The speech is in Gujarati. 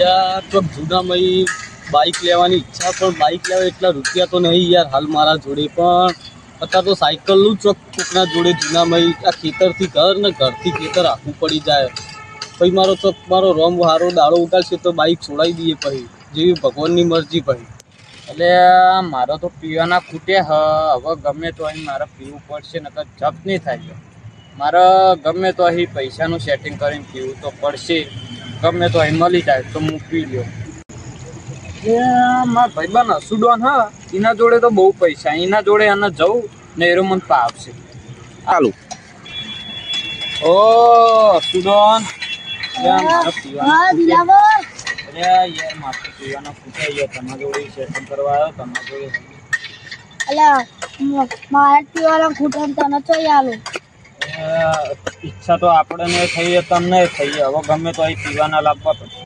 યાર તો જૂનામાં બાઇક લેવાની ઈચ્છા, પણ બાઇક લેવા એટલા રૂપિયા તો નહીં યાર હાલ મારા જોડે. પણ અત્યારે તો સાયકલનું ચોક કોકના જોડે જૂનામાં આ ખેતરથી ઘર ને ઘરથી ખેતર આખું પડી જાય. પછી મારો ચોક મારો રોમ હારો દાડો ઉતારશે તો બાઇક છોડાવી દઈએ પછી, જેવી ભગવાનની મરજી. પછી એટલે મારો તો પીવાના ખૂટે હવે ગમે તો અહીં મારે પીવું પડશે, નકર જપ નહીં થાય. મારે ગમે તો અહીં પૈસાનું સેટિંગ કરીને પીવું તો પડશે. ગમે તો અહીં મળી જાય તો હું પી લ્યો. મારા ભાઈબંધ હસુડોન એના જોડે તો બહુ પૈસા, એના જોડે એને જવું ને એરો મને પાવશે. ચાલુ ઓ હસુડોન યાર માથે પીવાના પૂછાઈ ગયા, તમારા જોડે સેટિંગ કરવા આવ્યો. તમારા જોડે મારા પીવાના ખૂટે તને ચોઈ આલો. ઈચ્છા તો આપણે નહીં થઈ તમને થઈ. હવે ગમે તો અહીં પીવાના લાવવા પડે.